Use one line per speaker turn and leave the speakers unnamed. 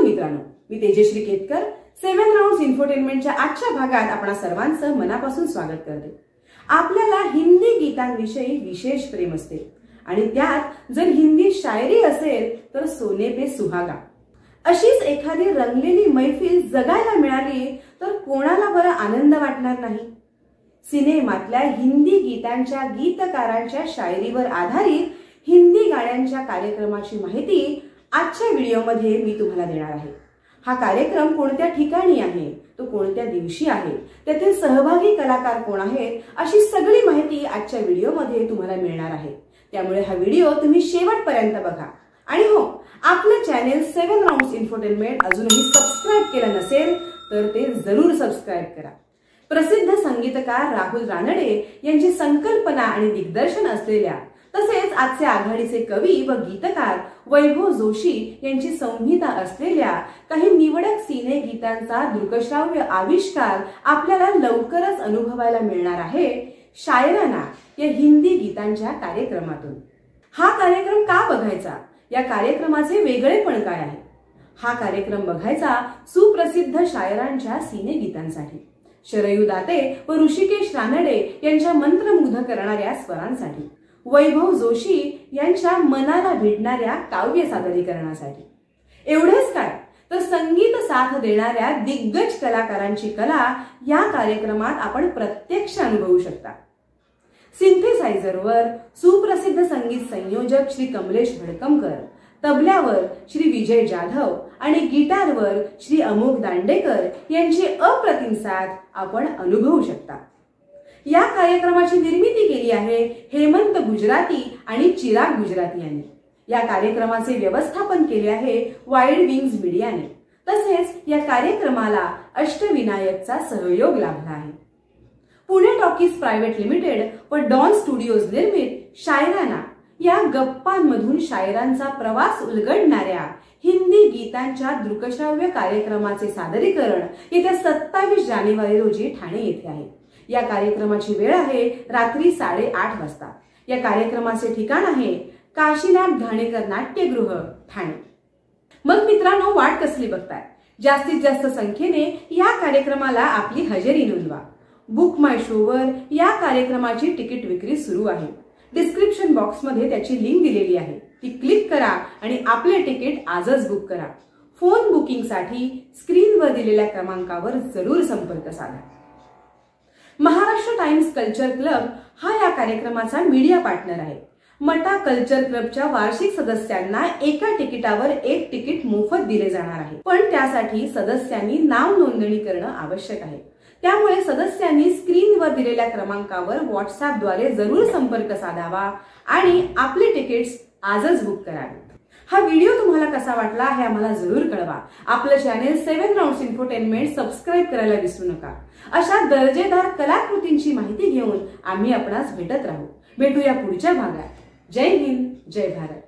मित्रांनो, मी तेजश्री केतकर 7 राउंड्स इन्फोटेनमेंटच्या आजच्या भागात आपणा सर्वांचं मनापासून स्वागत करते। आपल्याला हिंदी गीतांविषयी विशेष प्रेम असते आणि त्यात जर हिंदी शायरी असेल तर सोने पे सुहागा। अशीच एखादी रंगलेली मैफिल जगायला मिळाली तर कोणाला बरं आनंद वाटणार नाही। सिनेमातल्या हिंदी गीतांच्या गीतकारांच्या शायरीवर आधारित हिंदी गाण्यांच्या कार्यक्रमाची माहिती आजच्या व्हिडिओमध्ये मी तुम्हाला देणार आहे। हा कार्यक्रम कोणत्या ठिकाणी आहे, तो कोणत्या दिवशी आहे, त्यातील सहभागी कलाकार कोण आहेत, अशी सगळी माहिती आजच्या व्हिडिओमध्ये तुम्हाला मिळणार आहे। त्यामुळे हा व्हिडिओ तुम्ही शेवटपर्यंत बघा। आणि हो, आपलं चॅनल 7 राउंड्स इन्फोटेनमेंट अजूनही सबस्क्राइब केलं नसेल तर ते जरूर सबस्क्राइब करा। प्रसिद्ध संगीतकार राहुल रानडे यांची संकल्पना आणि दिग्दर्शन असलेल्या तसेच आजचे आघाडीचे कवी व गीतकार वैभव जोशी यांची संहिता असलेल्या काही निवडक सिने गीतांचा दृकश्राव्य आविष्कार आपल्याला लवकरच अनुभवायला मिळणार आहे शायराना या हिंदी गीतांच्या कार्यक्रमातून। हा कार्यक्रम का बघायचा, या कार्यक्रमाचे वेगळेपण काय आहे? हा कार्यक्रम बघायचा सुप्रसिद्ध शायरांच्या सिने गीतांसाठी, शरयू दाते व ऋषिकेश रानडे यांच्या मंत्रमुग्ध करणाऱ्या स्वरांसाठी, वैभव जोशी यांच्या मनाला भिडणाऱ्या काव्य सादरीकरणासाठी। एवढेच काय तर संगीत साथ देणाऱ्या दिग्गज कलाकारांची कला या कार्यक्रमात आपण प्रत्यक्ष अनुभवू शकता। सिंथेसायझरवर सुप्रसिद्ध संगीत संयोजक श्री कमलेश भडकमकर, तबल्यावर श्री विजय जाधव आणि गिटारवर श्री अमोघ दांडेकर यांची अप्रतिम साथ आपण अनुभवू शकता। या कार्यक्रमाची निर्मिती केली आहे हेमंत गुजराती आणि चिराग गुजराती यांनी। या कार्यक्रमाचे व्यवस्थापन केले आहे वाईल्ड विंग्स मीडियाने। तसेच या कार्यक्रमाला अष्टविनायकचा सहयोग लाभला आहे। पुणे टॉकीज प्रायव्हेट लिमिटेड व डॉन स्टुडिओज निर्मित शायराना या गप्पांमधून शायरांचा प्रवास उलगडणाऱ्या हिंदी गीतांच्या दृकश्राव्य कार्यक्रमाचे सादरीकरण येत्या 27 जानेवारी रोजी ठाणे येथे आहे। या कार्यक्रमाची वेळ आहे रात्री 8:30 वाजता। या कार्यक्रमाचे ठिकाण आहे काशीनाथ घाणेकर नाट्यगृह ठाणे। मग मित्रांनो, वाट कसली बघताय? जास्तीत जास्त संख्येने या कार्यक्रमाला आपली हजेरी नोंदवा। बुक माय शो वर या कार्यक्रमाची तिकीट विक्री सुरू आहे। डिस्क्रिप्शन बॉक्स मध्ये त्याची लिंक दिलेली आहे, ती क्लिक करा आणि आपले तिकीट आजच बुक करा। फोन बुकिंग साठी स्क्रीनवर दिलेल्या क्रमांकावर जरूर संपर्क साधा। महाराष्ट्र टाइम्स कल्चर क्लब हा या कार्यक्रमाचा मीडिया पार्टनर आहे। मटा कल्चर क्लबच्या वार्षिक सदस्यांना एका तिकिटावर एक तिकीट मोफत दिले जाणार आहे, पण त्यासाठी सदस्यांनी नाव नोंदणी करणं आवश्यक आहे। त्यामुळे सदस्यांनी स्क्रीनवर दिलेल्या क्रमांकावर व्हॉट्सअपद्वारे जरूर संपर्क साधावा आणि आपले तिकीट्स आजच बुक करावे। हा व्हिडिओ तुम्हाला कसा वाटला हे आम्हाला जरूर कळवा। आपलं चॅनल 7 राउंड्स इन्फोटेनमेंट सबस्क्राइब करायला विसरू नका। अशा दर्जेदार कलाकृतींची माहिती घेऊन आम्ही आपणास भेटत राहू। भेटूया पुढच्या भागात। जय हिंद, जय भारत।